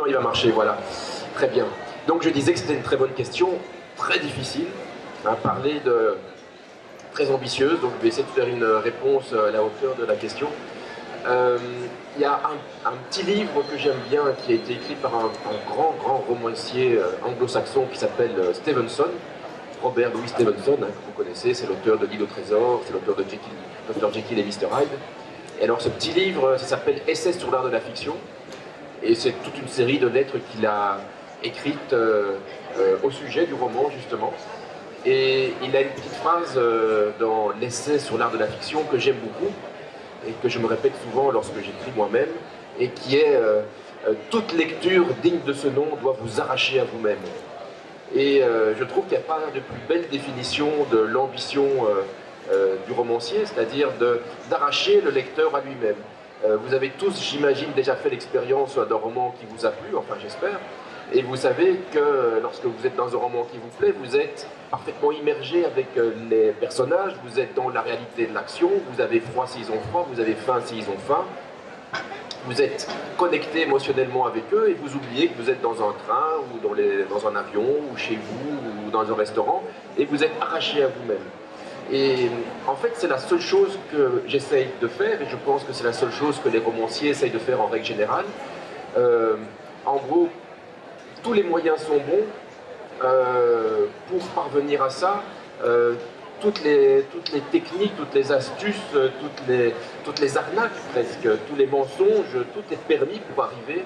il va marcher, voilà. Très bien. Donc je disais que c'était une très bonne question, très difficile, à parler de très ambitieuse, donc je vais essayer de faire une réponse à la hauteur de la question. Il y a un petit livre que j'aime bien qui a été écrit par un grand romancier anglo-saxon qui s'appelle Stevenson, Robert Louis Stevenson, hein, que vous connaissez, c'est l'auteur de L'île au trésor, c'est l'auteur de Dr. Jekyll et Mr. Hyde. Et alors ce petit livre, ça s'appelle Essai sur l'art de la fiction, et c'est toute une série de lettres qu'il a écrites au sujet du roman justement. Et il a une petite phrase dans l'essai sur l'art de la fiction que j'aime beaucoup, et que je me répète souvent lorsque j'écris moi-même, et qui est toute lecture digne de ce nom doit vous arracher à vous-même. Et je trouve qu'il n'y a pas de plus belle définition de l'ambition du romancier, c'est-à-dire d'arracher le lecteur à lui-même. Vous avez tous, j'imagine, déjà fait l'expérience d'un roman qui vous a plu, enfin j'espère, et vous savez que lorsque vous êtes dans un roman qui vous plaît, vous êtes parfaitement immergé avec les personnages, vous êtes dans la réalité de l'action, vous avez froid s'ils ont froid, vous avez faim s'ils ont faim, vous êtes connecté émotionnellement avec eux et vous oubliez que vous êtes dans un train ou dans un avion ou chez vous ou dans un restaurant et vous êtes arraché à vous-même. Et en fait, c'est la seule chose que j'essaye de faire et je pense que c'est la seule chose que les romanciers essayent de faire en règle générale. En gros, tous les moyens sont bons pour parvenir à ça. Toutes les techniques, toutes les astuces, toutes les arnaques presque, tous les mensonges, tout est permis pour arriver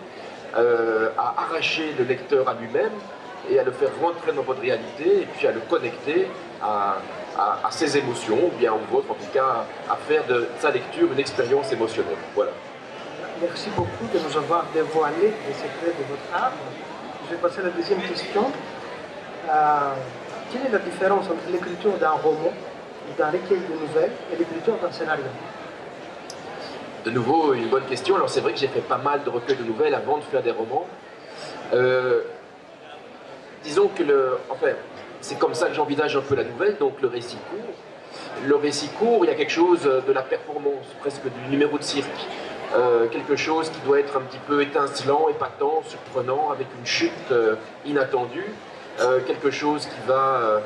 à arracher le lecteur à lui-même et à le faire rentrer dans votre réalité et puis à le connecter à ses émotions, ou bien en vôtre en tout cas, à faire de sa lecture une expérience émotionnelle. Voilà. Merci beaucoup de nous avoir dévoilé les secrets de votre art. Je vais passer à la deuxième question. Quelle est la différence entre l'écriture d'un roman ou d'un recueil de nouvelles et l'écriture d'un scénario? De nouveau, une bonne question. Alors c'est vrai que j'ai fait pas mal de recueils de nouvelles avant de faire des romans. Disons que enfin, c'est comme ça que j'envisage un peu la nouvelle, donc le récit court. Le récit court, il y a quelque chose de la performance, presque du numéro de cirque. Quelque chose qui doit être un petit peu étincelant, épatant, surprenant, avec une chute inattendue. Quelque chose qui va,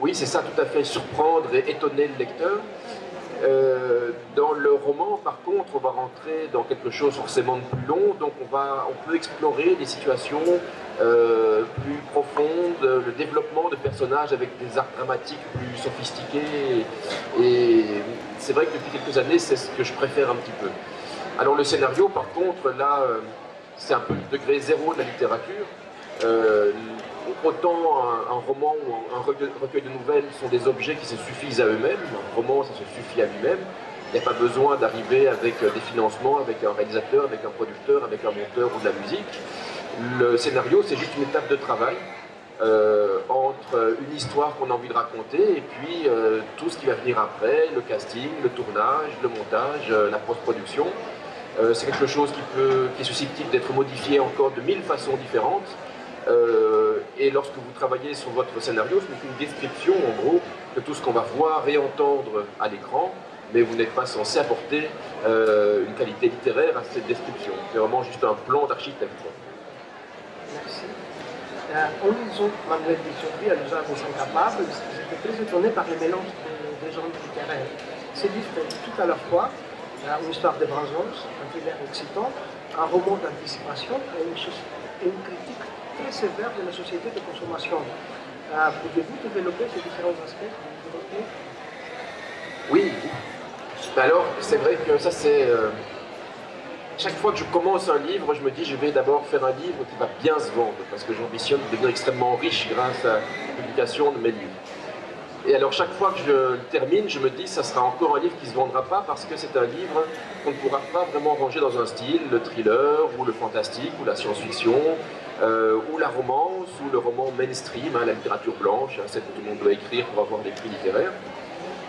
oui c'est ça tout à fait, surprendre et étonner le lecteur. Dans le roman par contre on va rentrer dans quelque chose forcément de plus long, donc on peut explorer des situations plus profondes, le développement de personnages avec des arts dramatiques plus sophistiqués, et c'est vrai que depuis quelques années c'est ce que je préfère un petit peu. Alors le scénario par contre là c'est un peu le degré zéro de la littérature. Autant un roman ou un recueil de nouvelles sont des objets qui se suffisent à eux-mêmes, un roman ça se suffit à lui-même, il n'y a pas besoin d'arriver avec des financements, avec un réalisateur, avec un producteur, avec un monteur ou de la musique. Le scénario c'est juste une étape de travail entre une histoire qu'on a envie de raconter et puis tout ce qui va venir après, le casting, le tournage, le montage, la post-production. C'est quelque chose qui est susceptible d'être modifié encore de 1000 façons différentes. Et lorsque vous travaillez sur votre scénario, ce n'est qu'une description en gros de tout ce qu'on va voir et entendre à l'écran, mais vous n'êtes pas censé apporter une qualité littéraire à cette description. C'est vraiment juste un plan d'architecte. Merci. En lisant Manuel de Survie à l'usage des incapables, j'étais très étonné par le mélange des genres littéraires. Ce livre est tout à la fois une histoire de vengeance, un thriller excitant, un roman d'anticipation et une critique très sévère de la société de consommation. Pouvez-vous développer ces différents aspects? Oui. Alors, c'est vrai que ça c'est... Chaque fois que je commence un livre, je me dis je vais d'abord faire un livre qui va bien se vendre, parce que j'ambitionne de devenir extrêmement riche grâce à la publication de mes livres. Et alors chaque fois que je le termine, je me dis ça sera encore un livre qui ne se vendra pas, parce que c'est un livre qu'on ne pourra pas vraiment ranger dans un style, le thriller, ou le fantastique, ou la science-fiction, ou la romance, ou le roman mainstream, hein, la littérature blanche, hein, celle que tout le monde doit écrire pour avoir des prix littéraires.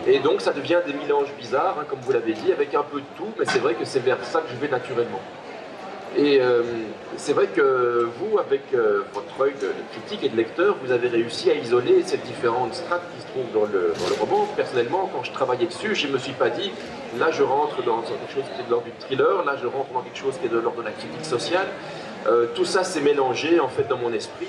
Et donc ça devient des mélanges bizarres, hein, comme vous l'avez dit, avec un peu de tout, mais c'est vrai que c'est vers ça que je vais naturellement. Et c'est vrai que vous, avec votre œil de critique et de lecteur, vous avez réussi à isoler ces différentes strates qui se trouvent dans le roman. Personnellement, quand je travaillais dessus, je ne me suis pas dit, là je rentre dans quelque chose qui est de l'ordre du thriller, là je rentre dans quelque chose qui est de l'ordre de la critique sociale. Tout ça s'est mélangé en fait dans mon esprit.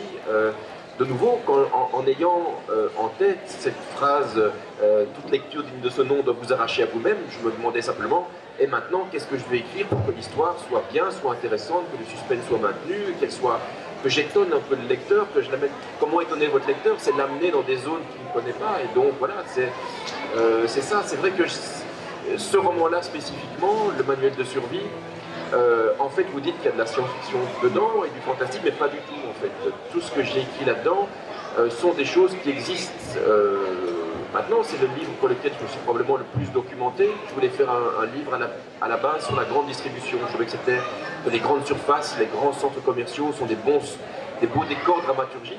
De nouveau, en ayant en tête cette phrase toute lecture digne de ce nom doit vous arracher à vous-même, je me demandais simplement, et maintenant, qu'est-ce que je vais écrire pour que l'histoire soit bien, soit intéressante, que le suspense soit maintenu, que j'étonne un peu le lecteur, que je l'amène. Comment étonner votre lecteur? C'est l'amener dans des zones qu'il ne connaît pas, et donc voilà, c'est ça. C'est vrai que ce roman-là spécifiquement, le manuel de survie, en fait, vous dites qu'il y a de la science-fiction dedans et du fantastique, mais pas du tout, en fait. Tout ce que j'ai écrit là-dedans sont des choses qui existent. Maintenant, c'est le livre pour lequel je me suis probablement le plus documenté. Je voulais faire un livre à la base sur la grande distribution. Je trouvais que c'était que les grandes surfaces, les grands centres commerciaux sont des beaux décors dramaturgiques.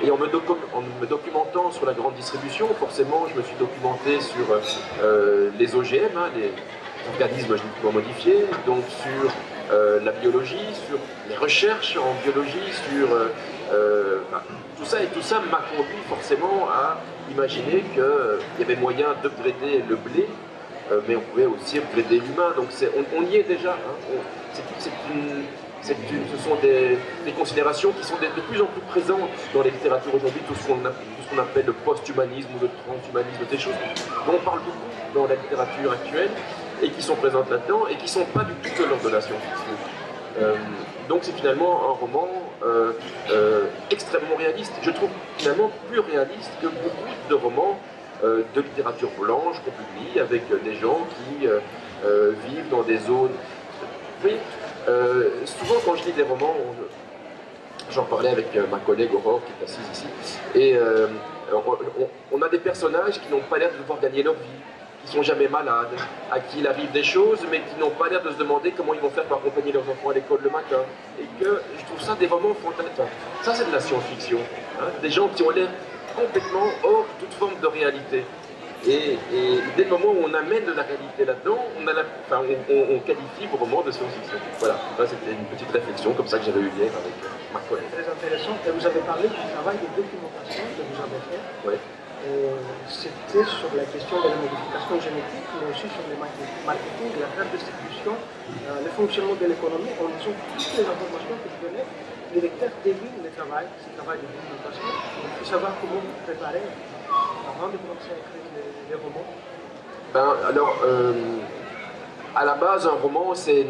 Et en me documentant sur la grande distribution, forcément, je me suis documenté sur les OGM, hein, les organismes génétiquement modifiés, donc sur la biologie, sur les recherches en biologie, sur tout ça. Et tout ça m'a conduit forcément à imaginer qu'il y avait moyen d'upgrader le blé, mais on pouvait aussi upgrader l'humain. Donc on y est déjà. Hein. Ce sont des considérations qui sont de plus en plus présentes dans les littératures aujourd'hui, tout ce qu'on appelle le post-humanisme ou le transhumanisme, des choses dont on parle beaucoup dans la littérature actuelle et qui sont présentes là-dedans et qui ne sont pas du tout de l'ordre de la science-fiction. Donc c'est finalement un roman extrêmement réaliste. Je trouve finalement plus réaliste que beaucoup de romans de littérature blanche qu'on publie avec des gens qui vivent dans des zones... Oui, souvent quand je lis des romans, j'en parlais avec ma collègue Aurore qui est assise ici, et on a des personnages qui n'ont pas l'air de devoir gagner leur vie, qui sont jamais malades, à qui il arrive des choses, mais qui n'ont pas l'air de se demander comment ils vont faire pour accompagner leurs enfants à l'école le matin. Et que je trouve ça des romans fantastiques. Ça, c'est de la science-fiction. Hein, des gens qui ont l'air complètement hors toute forme de réalité. Et dès le moment où on amène de la réalité là-dedans, on qualifie vos romans de science-fiction. Voilà, ça c'était une petite réflexion comme ça que j'avais eu hier avec ma collègue. Très intéressant. Et vous avez parlé du travail de documentation que vous avez fait. Oui. C'était sur la question de la modification génétique, mais aussi sur le marketing, la grande distribution, le fonctionnement de l'économie. En lisant toutes les informations que vous donnez, les lecteurs délivrent ce travail de documentation. Il faut savoir comment vous préparer avant de commencer à écrire les romans. Alors, à la base, un roman, c'est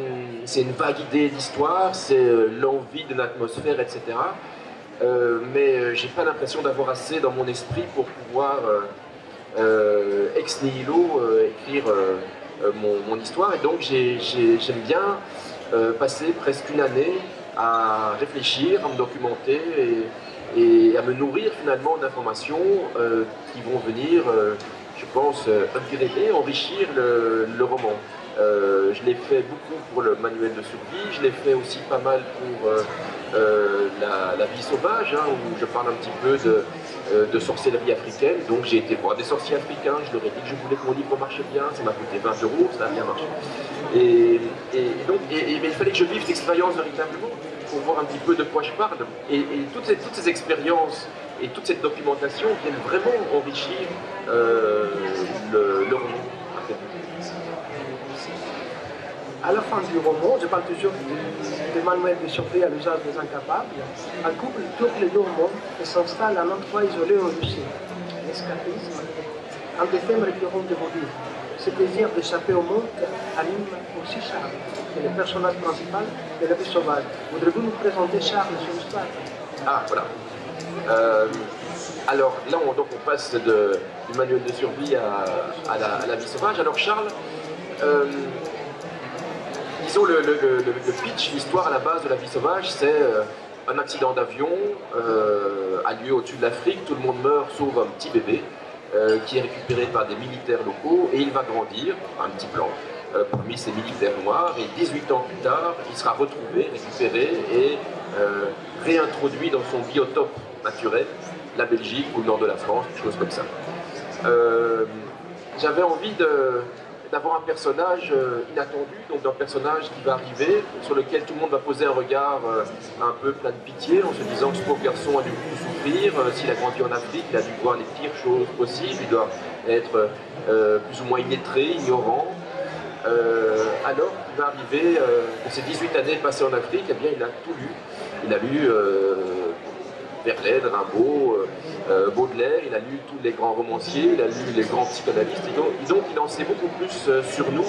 une vague idée d'histoire, c'est l'envie d'une atmosphère, etc. Mais j'ai pas l'impression d'avoir assez dans mon esprit pour pouvoir ex nihilo écrire mon histoire. Et donc j'aime bien passer presque une année à réfléchir, à me documenter et à me nourrir finalement d'informations qui vont venir, je pense, upgrader, enrichir le roman. Je l'ai fait beaucoup pour le manuel de survie, je l'ai fait aussi pas mal pour la vie sauvage, hein, où je parle un petit peu de sorcellerie africaine. Donc j'ai été voir des sorciers africains, je leur ai dit que je voulais que mon livre marche bien, ça m'a coûté 20 €, ça a bien marché. Mais il fallait que je vive cette expérience véritablement pour voir un petit peu de quoi je parle. Et toutes ces expériences et toute cette documentation viennent vraiment enrichir le roman. À la fin du roman, je parle toujours de manuel de survie à l'usage des incapables, un couple tourne les deux mondes et s'installe à un endroit isolé en Russie. L'escapisme, un des thèmes récurrents de vos livres. Ce désir d'échapper au monde anime aussi Charles, qui est le personnage principal de La vie sauvage. Voudrez-vous nous présenter Charles et son histoire? Ah, voilà. Alors là, on passe du manuel de survie à la vie sauvage. Alors Charles, disons le pitch, l'histoire à la base de La vie sauvage, c'est un accident d'avion a lieu au-dessus de l'Afrique, tout le monde meurt sauf un petit bébé qui est récupéré par des militaires locaux et il va grandir, un petit blanc, parmi ces militaires noirs, et 18 ans plus tard, il sera retrouvé, récupéré et réintroduit dans son biotope naturel, la Belgique ou le nord de la France, quelque chose comme ça. J'avais envie d'avoir un personnage inattendu, donc d'un personnage qui va arriver, sur lequel tout le monde va poser un regard un peu plein de pitié, en se disant que ce pauvre garçon a dû beaucoup souffrir, s'il a grandi en Afrique, il a dû voir les pires choses possibles, il doit être plus ou moins illettré, ignorant. Alors qu'il va arriver, pour ses 18 années passées en Afrique, eh bien il a tout lu. Il a lu Verlaine, Rimbaud, Baudelaire, il a lu tous les grands romanciers, il a lu les grands psychanalystes, et donc il en sait beaucoup plus sur nous,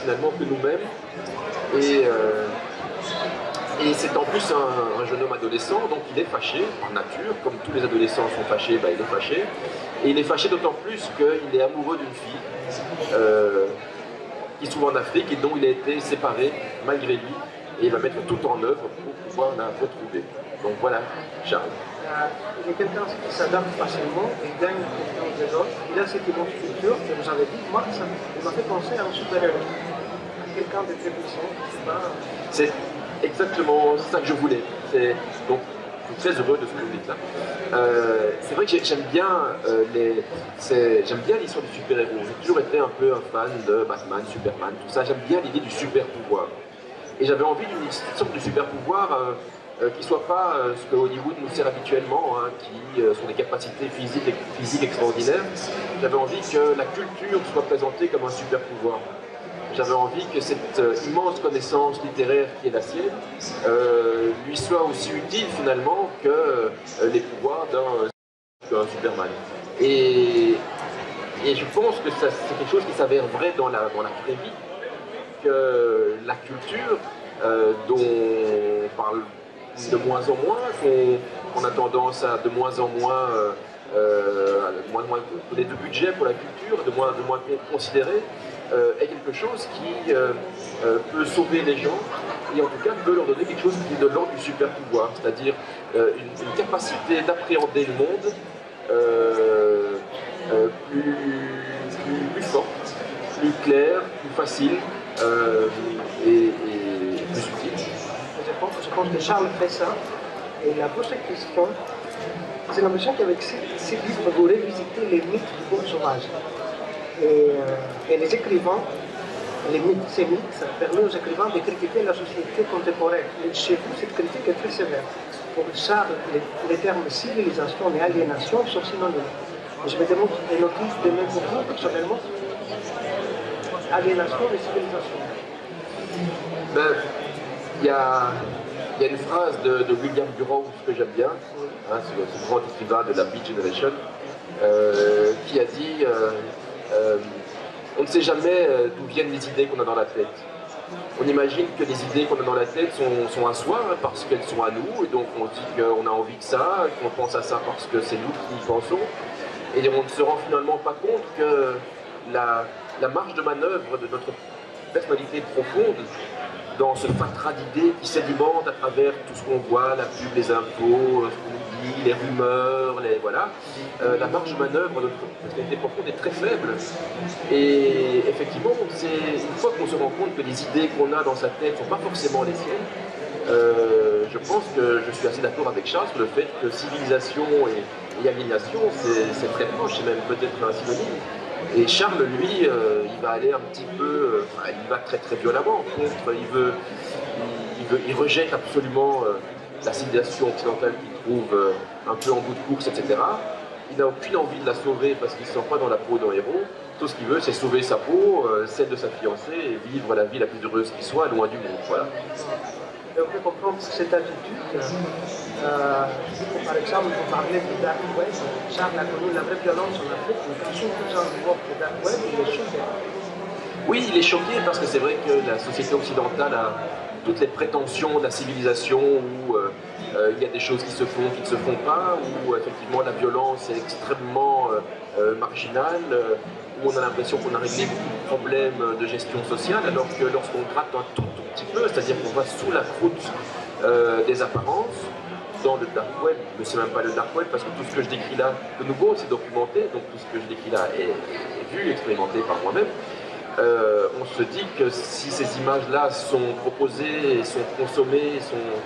finalement, que nous-mêmes. Et c'est en plus un jeune homme adolescent, donc il est fâché par nature, comme tous les adolescents sont fâchés, il est fâché. Et il est fâché d'autant plus qu'il est amoureux d'une fille qui se trouve en Afrique et dont il a été séparé malgré lui. Et il va mettre tout en œuvre pour pouvoir la retrouver. Donc voilà, Charles. Il y a quelqu'un qui s'adapte facilement et gagne confiance des autres. Il a cette immense culture que vous avez dit. Moi, ça m'a fait penser à un super-héros. À quelqu'un de très puissant. C'est exactement ça que je voulais. Donc, je suis très heureux de ce que vous dites là. C'est vrai que j'aime bien l'histoire du super-héros. J'ai toujours été un peu un fan de Batman, Superman, tout ça. J'aime bien l'idée du super-pouvoir. Et j'avais envie d'une sorte de super-pouvoir qui ne soit pas ce que Hollywood nous sert habituellement, hein, qui sont des capacités physiques extraordinaires. J'avais envie que la culture soit présentée comme un super-pouvoir. J'avais envie que cette immense connaissance littéraire qui est la sienne lui soit aussi utile finalement que les pouvoirs d'un Superman. Et je pense que c'est quelque chose qui s'avère vrai dans la vraie vie, que la culture dont on parle de moins en moins, qu'on a tendance à de moins en moins donner de budget pour la culture, de moins considérer, est quelque chose qui peut sauver les gens et en tout cas peut leur donner quelque chose qui est de l'ordre du super pouvoir, c'est-à-dire une capacité d'appréhender le monde plus forte, plus claire, plus facile et plus subtile. Je pense que Charles fait ça. Et la prochaine question, j'ai l'impression qu'avec ces livres, vous revisitez les mythes du monde sauvage. Et les écrivains, ces mythes, ça permet aux écrivains de critiquer la société contemporaine. Et chez vous, cette critique est très sévère. Pour Charles, les termes civilisation et aliénation sont synonymes. Et je me demande, et notice de même pour vous, personnellement, aliénation et civilisation. Il y a une phrase de William Burroughs que j'aime bien, hein, ce grand écrivain de la Beat Generation, qui a dit on ne sait jamais d'où viennent les idées qu'on a dans la tête. On imagine que les idées qu'on a dans la tête sont à soi, hein, parce qu'elles sont à nous, et donc on se dit qu'on a envie de ça, qu'on pense à ça parce que c'est nous qui y pensons, et on ne se rend finalement pas compte que la marge de manœuvre de notre personnalité profonde, dans ce fatras d'idées qui sédimentent à travers tout ce qu'on voit, la pub, les infos, ce qu'on nous dit, les rumeurs, voilà. La marge de manœuvre de notre personnalité profonde est très faible. Et effectivement, c'est une fois qu'on se rend compte que les idées qu'on a dans sa tête ne sont pas forcément les siennes, je pense que je suis assez d'accord avec Charles sur le fait que civilisation et aliénation, c'est très proche, c'est même peut-être un synonyme. Et Charles, lui, il va aller un petit peu, il va très très violemment contre, il rejette absolument la civilisation occidentale qu'il trouve un peu en bout de course, etc. Il n'a aucune envie de la sauver parce qu'il ne se sent pas dans la peau d'un héros. Tout ce qu'il veut, c'est sauver sa peau, celle de sa fiancée, et vivre la vie la plus heureuse qui soit, loin du monde. Voilà. Et on peut comprendre cette attitude. Par exemple, vous parlez du Dark Web. Charles a connu la vraie violence en Afrique, mais quand vous en voit le Dark Web, il est choqué. Oui, il est choqué parce que c'est vrai que la société occidentale a toutes les prétentions de la civilisation où il y a des choses qui se font, qui ne se font pas, où effectivement la violence est extrêmement marginale, où on a l'impression qu'on a réglé beaucoup de problèmes de gestion sociale, alors que lorsqu'on gratte un tout petit peu, c'est-à-dire qu'on va sous la croûte des apparences, dans le dark web, mais c'est même pas le dark web parce que tout ce que je décris là, de nouveau, c'est documenté, donc tout ce que je décris là est vu, expérimenté par moi-même. On se dit que si ces images-là sont proposées, sont consommées,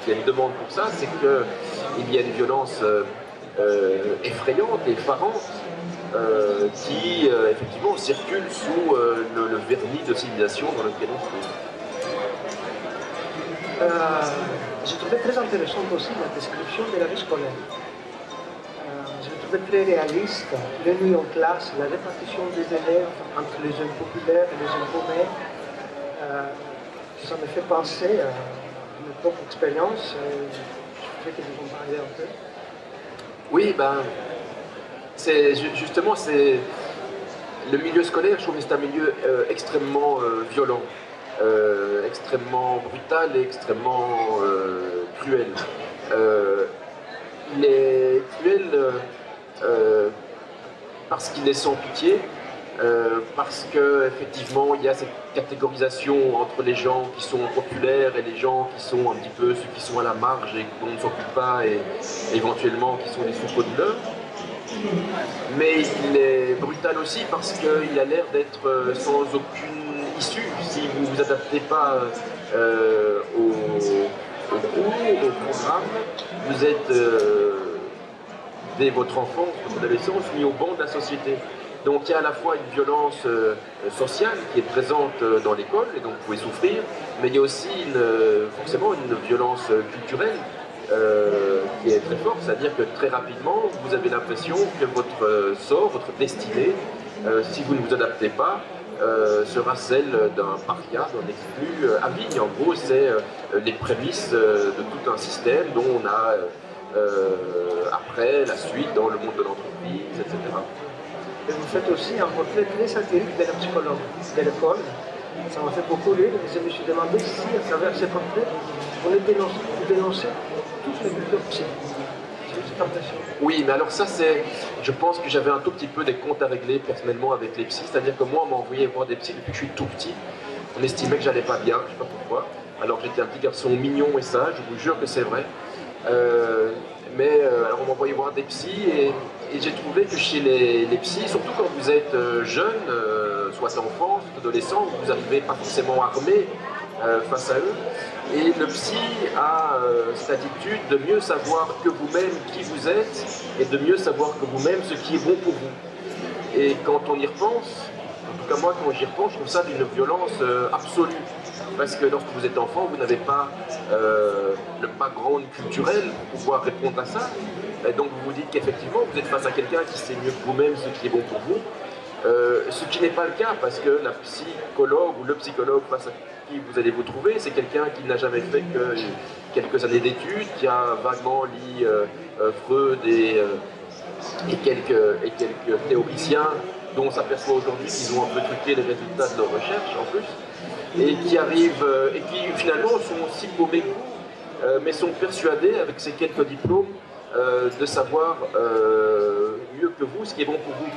qu'il y a une demande pour ça, c'est qu'il y a une violence effrayante, effarante, qui, effectivement, circulent sous le vernis de civilisation dans lequel on se trouve. J'ai trouvé très intéressante aussi la description de la vie scolaire. Je l'ai trouvé très réaliste. Les nuits en classe, la répartition des élèves entre les jeunes populaires et les jeunes paumés. Ça me fait penser à une propre expérience. Je voudrais que vous en parliez un peu. Oui, ben, justement, c'est le milieu scolaire, je trouve que c'est un milieu extrêmement violent. Extrêmement brutal et extrêmement cruel. Il est cruel parce qu'il est sans pitié, parce qu'effectivement il y a cette catégorisation entre les gens qui sont populaires et les gens qui sont un petit peu ceux qui sont à la marge et dont on ne s'occupe pas et éventuellement qui sont des souffres-douleurs. Mais il est brutal aussi parce qu'il a l'air d'être sans aucune issue. Si vous ne vous adaptez pas au cours, au programme, vous êtes, dès votre enfance, votre adolescence, mis au banc de la société. Donc il y a à la fois une violence sociale qui est présente dans l'école, et donc vous pouvez souffrir, mais il y a aussi forcément une violence culturelle qui est très forte, c'est-à-dire que très rapidement, vous avez l'impression que votre sort, votre destinée, si vous ne vous adaptez pas, sera celle d'un paria, d'un exclu à vie. En gros, c'est les prémices de tout un système dont on a après la suite dans le monde de l'entreprise, etc. Et vous faites aussi un portrait très satirique de la psychologue de l'école. Ça m'a fait beaucoup rire et je me suis demandé si, à travers ces portraits, on dénonçait toutes les cultures psy. J'ai eu cette impression. Oui, mais alors ça, je pense que j'avais un tout petit peu des comptes à régler personnellement avec les psys, c'est-à-dire que moi, on m'a envoyé voir des psys depuis que je suis tout petit. On estimait que j'allais pas bien, je ne sais pas pourquoi, alors que j'étais un petit garçon mignon et sage, je vous jure que c'est vrai. Alors on m'a envoyé voir des psys et j'ai trouvé que chez les psys, surtout quand vous êtes jeune, soit enfant, soit adolescent, vous n'arrivez pas forcément armé face à eux. Et le psy a cette attitude de mieux savoir que vous-même qui vous êtes et de mieux savoir que vous-même ce qui est bon pour vous. Et quand on y repense, en tout cas moi quand j'y repense, je trouve ça d'une violence absolue. Parce que lorsque vous êtes enfant, vous n'avez pas le background culturel pour pouvoir répondre à ça. Et donc vous vous dites qu'effectivement vous êtes face à quelqu'un qui sait mieux que vous-même ce qui est bon pour vous. Ce qui n'est pas le cas parce que la psychologue ou le psychologue face à qui vous allez vous trouver, c'est quelqu'un qui n'a jamais fait que quelques années d'études, qui a vaguement lu Freud et quelques théoriciens dont on s'aperçoit aujourd'hui qu'ils ont un peu truqué les résultats de leurs recherches en plus, et qui arrivent et qui finalement sont aussi paumés que vous, mais sont persuadés avec ces quelques diplômes de savoir mieux que vous ce qui est bon pour vous.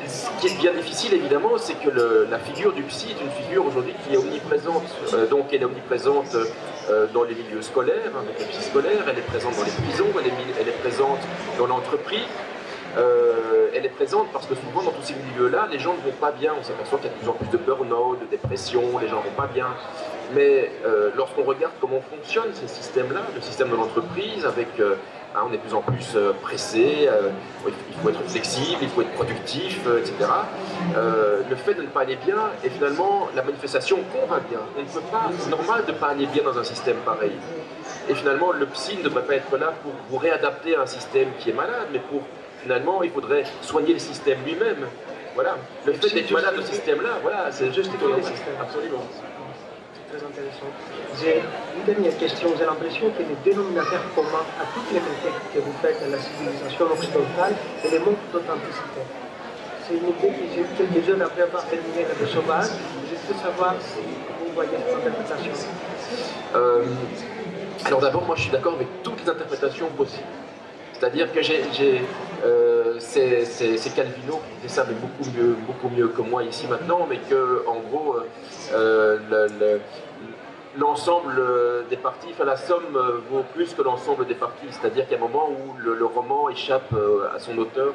Ce qui est bien difficile évidemment, c'est que la figure du psy est une figure aujourd'hui qui est omniprésente. Donc elle est omniprésente dans les milieux scolaires, avec les psy scolaires, elle est présente dans les prisons, elle est présente dans l'entreprise. Elle est présente parce que souvent dans tous ces milieux-là, les gens ne vont pas bien. On s'aperçoit qu'il y a de plus en plus de burn-out, de dépression, les gens ne vont pas bien. Mais lorsqu'on regarde comment fonctionnent ces systèmes-là, le système de l'entreprise, avec on est de plus en plus pressé, il faut être flexible, il faut être productif, etc. Le fait de ne pas aller bien est finalement la manifestation qu'on va bien. On ne peut pas, c'est normal de ne pas aller bien dans un système pareil. Et finalement, le psy ne devrait pas être là pour vous réadapter à un système qui est malade, mais pour finalement, il faudrait soigner le système lui-même. Voilà. Le fait d'être malade de ce système-là, voilà, c'est juste étonnant. Absolument. Très intéressant. J'ai une dernière question. J'ai l'impression que le dénominateur commun à toutes les critiques que vous faites à la civilisation occidentale, c'est le manque d'authenticité. C'est une idée que j'ai eue quelques heures après avoir terminé Le Sauvage. Je veux savoir si vous voyez cette interprétation. Alors d'abord, moi je suis d'accord avec toutes les interprétations possibles. C'est-à-dire que c'est Calvino qui disait ça, mais beaucoup mieux que moi ici maintenant, mais que en gros l'ensemble des parties, enfin la somme vaut plus que l'ensemble des parties. C'est-à-dire qu'il y a un moment où le roman échappe à son auteur,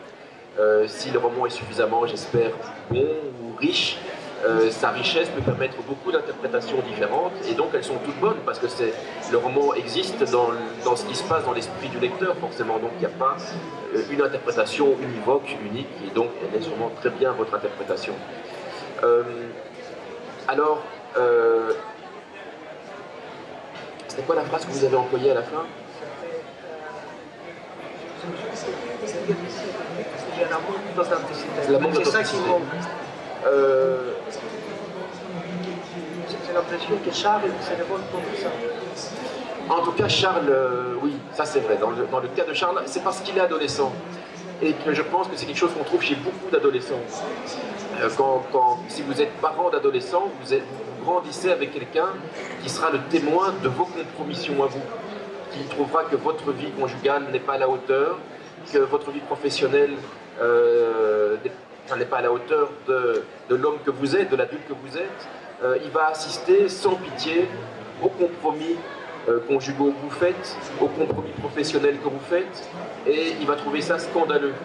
si le roman est suffisamment, j'espère, bon ou riche, sa richesse peut permettre beaucoup d'interprétations différentes, et donc elles sont toutes bonnes, parce que le roman existe dans ce qui se passe dans l'esprit du lecteur, forcément, donc il n'y a pas une interprétation univoque, unique, et donc elle est sûrement très bien votre interprétation. Alors, c'était quoi la phrase que vous avez employée à la fin? C'est ça qui manque. J'ai l'impression que Charles se révolte contre ça. En tout cas, Charles, oui, ça c'est vrai. Dans le cas de Charles, c'est parce qu'il est adolescent. Et que je pense que c'est quelque chose qu'on trouve chez beaucoup d'adolescents. Si vous êtes parent d'adolescents, vous grandissez avec quelqu'un qui sera le témoin de vos compromissions à vous, qui trouvera que votre vie conjugale n'est pas à la hauteur, que votre vie professionnelle n'est pas à la hauteur de l'homme que vous êtes, de l'adulte que vous êtes. Il va assister sans pitié aux compromis conjugaux que vous faites, aux compromis professionnels que vous faites, et il va trouver ça scandaleux.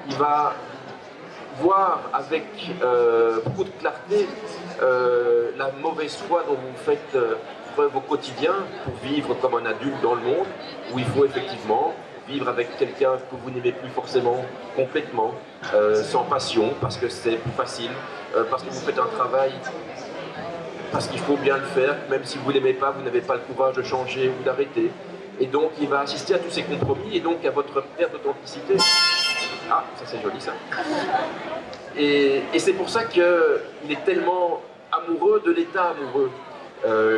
Il va voir avec beaucoup de clarté la mauvaise foi dont vous faites preuve au quotidien pour vivre comme un adulte dans le monde, où il faut effectivement vivre avec quelqu'un que vous n'aimez plus forcément complètement, sans passion, parce que c'est plus facile, parce que vous faites un travail parce qu'il faut bien le faire, même si vous ne l'aimez pas, vous n'avez pas le courage de changer ou d'arrêter. Et donc il va assister à tous ces compromis et donc à votre perte d'authenticité. Ah, ça c'est joli ça. Et c'est pour ça qu'il est tellement amoureux de l'état amoureux,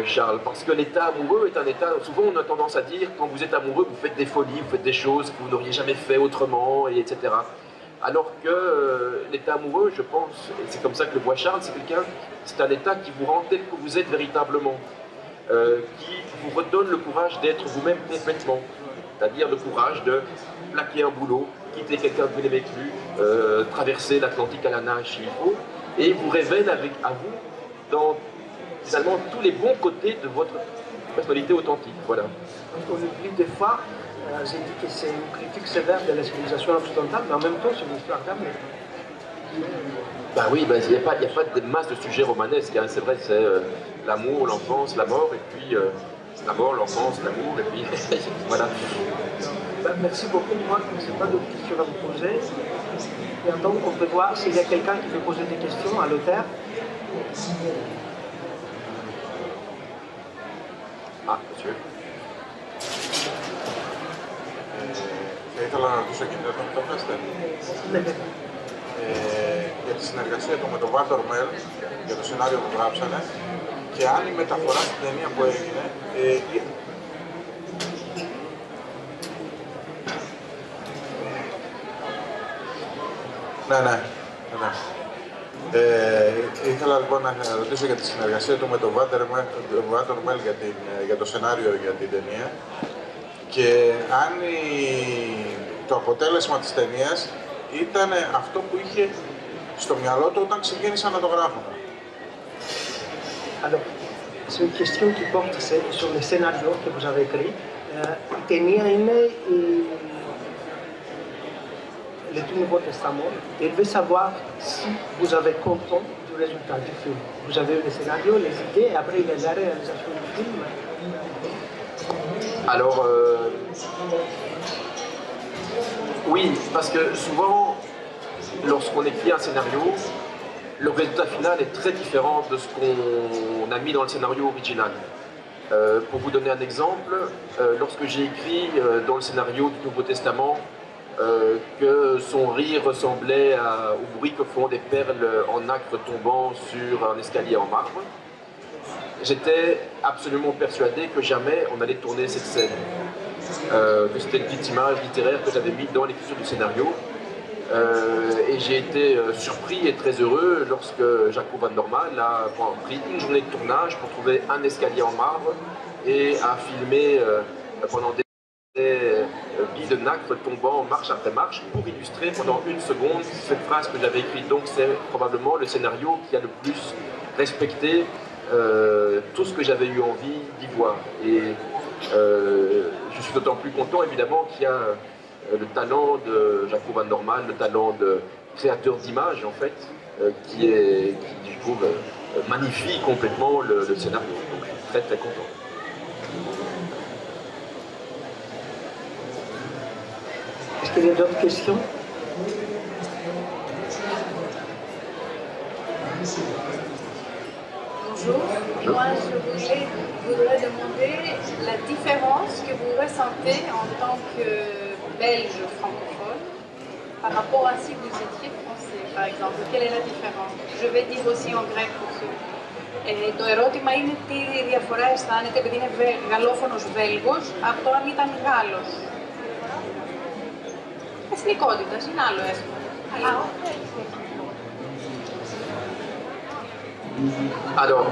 Charles, parce que l'état amoureux est un état, souvent on a tendance à dire, quand vous êtes amoureux, vous faites des folies, vous faites des choses que vous n'auriez jamais fait autrement, et etc. Alors que l'état amoureux, je pense, et c'est comme ça que le voit Charles, c'est un état qui vous rend tel que vous êtes véritablement, qui vous redonne le courage d'être vous-même complètement, c'est-à-dire le courage de plaquer un boulot, quitter quelqu'un que vous n'aimez plus, traverser l'Atlantique à la nage s'il faut, et vous révèle à vous dans finalement tous les bons côtés de votre personnalité authentique. Voilà. On oublie des fois, j'ai dit que c'est une critique sévère de la civilisation occidentale, mais en même temps c'est une histoire d'amour. Ben oui, il n'y a pas de masse de sujets romanesques, hein. C'est vrai, c'est l'amour, l'enfance, la mort, et puis la mort, l'enfance, l'amour, et puis voilà. Ben, merci beaucoup, moi je n'ai pas d'autres questions à vous poser. Et donc on peut voir s'il y a quelqu'un qui veut poser des questions à l'auteur. Ah, monsieur. Θα ήθελα να ρωτήσω και τον Τόφεστε για τη συνεργασία του με τον Βάλτερ Μέλ για το σενάριο που γράψανε και αν η μεταφορά στην ταινία που έγινε ναι. Ήθελα λοιπόν να ρωτήσω για τη συνεργασία του με τον Βάλτερ Μέλ για το σενάριο για την ταινία και αν το αποτέλεσμα της ταινίας ήταν αυτό που είχε στο μυαλό του όταν ξεκίνησαν να το γράφουν. Alors, c'est une question qui porte sur le scénario que vous avez écrit. Η ταινία είναι le tout Nouveau Testament. Il veut savoir si vous avez content du résultat du film. Vous avez eu le scénario, les idées, et après il y a la réalisation du film. Alors, oui, parce que souvent, lorsqu'on écrit un scénario, le résultat final est très différent de ce qu'on a mis dans le scénario original. Pour vous donner un exemple, lorsque j'ai écrit dans le scénario du Nouveau Testament que son rire ressemblait au bruit que font des perles en nacre tombant sur un escalier en marbre, j'étais absolument persuadé que jamais on allait tourner cette scène, que c'était une petite image littéraire que j'avais mise dans l'écriture du scénario. Et j'ai été surpris et très heureux lorsque Jaco Van Normal a pris une journée de tournage pour trouver un escalier en marbre et a filmé pendant des billes de nacre tombant marche après marche pour illustrer pendant une seconde cette phrase que j'avais écrite. Donc c'est probablement le scénario qui a le plus respecté tout ce que j'avais eu envie d'y voir. Et je suis d'autant plus content évidemment qu'il y a le talent de Jaco Van Normal, le talent de créateur d'images, en fait, qui, je trouve, magnifie complètement le scénario. Donc, je suis très, très content. Est-ce qu'il y a d'autres questions? Bonjour, moi je voudrais demander la différence que vous ressentez en tant que Belge francophone par rapport à si vous étiez français, par exemple. Quelle est la différence? Je vais dire aussi en grec pour ceux. Το ερώτημα είναι τι διαφορά αισθάνεται επειδή είναι γαλλόφωνος Βέλγος από το αν ήταν Γάλλος. Εθνικότητας είναι άλλο εύκολο. Alors,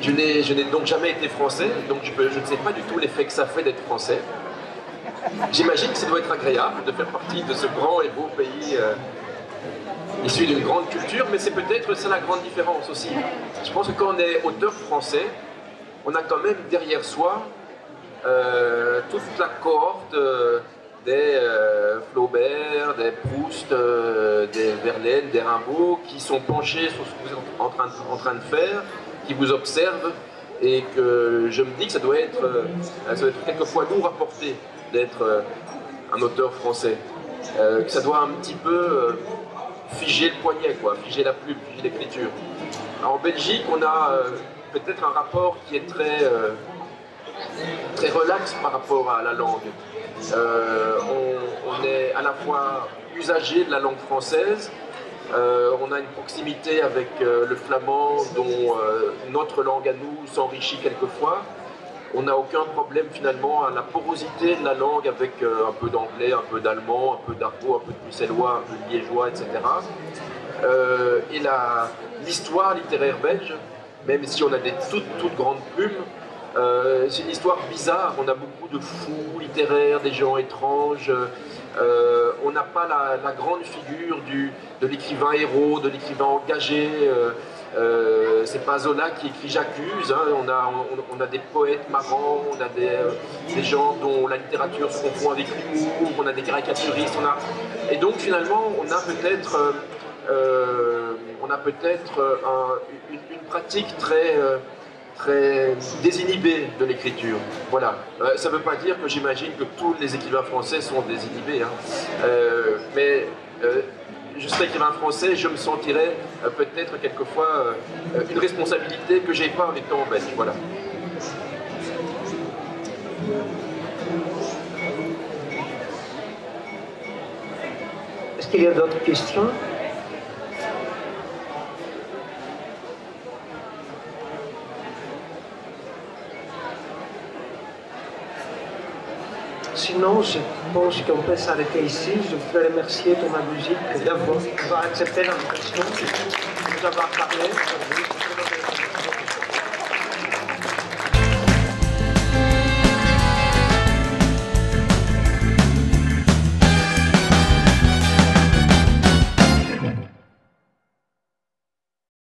je n'ai donc jamais été français, donc je ne sais pas du tout l'effet que ça fait d'être français. J'imagine que ça doit être agréable de faire partie de ce grand et beau pays issu d'une grande culture, mais c'est peut-être ça la grande différence aussi. Je pense que quand on est auteur français, on a quand même derrière soi toute la cohorte des Flaubert, des Proust, des Verlaine, des Rimbaud, qui sont penchés sur ce que vous êtes en train de faire, qui vous observent, et que je me dis que ça doit être quelquefois lourd à porter d'être un auteur français, que ça doit un petit peu figer le poignet, quoi, figer la plume, figer l'écriture. En Belgique, on a peut-être un rapport qui est très relax par rapport à la langue. On est à la fois usagé de la langue française, on a une proximité avec le flamand dont notre langue à nous s'enrichit quelquefois. On n'a aucun problème finalement à la porosité de la langue avec un peu d'anglais, un peu d'allemand, un peu d'argot, un peu de bruxellois, un peu de liégeois, etc. Et l'histoire littéraire belge, même si on a des toutes grandes plumes, c'est une histoire bizarre. On a beaucoup de fous littéraires, des gens étranges. On n'a pas la grande figure de l'écrivain héros, de l'écrivain engagé. C'est pas Zola qui écrit J'accuse. Hein. On a des poètes marrants, on a des gens dont la littérature se confond avec l'humour, on a des caricaturistes. Et donc finalement, on a peut-être une pratique très désinhibée de l'écriture. Voilà. Ça ne veut pas dire que j'imagine que tous les écrivains français sont désinhibés. Hein. Mais je serais écrivain français, je me sentirais peut-être quelquefois une responsabilité que j'ai pas en étant belge. Voilà. Est-ce qu'il y a d'autres questions? Sinon, je pense qu'on peut s'arrêter ici. Je voudrais remercier Thomas Buzik d'avoir accepté l'invitation, de nous avoir parlé.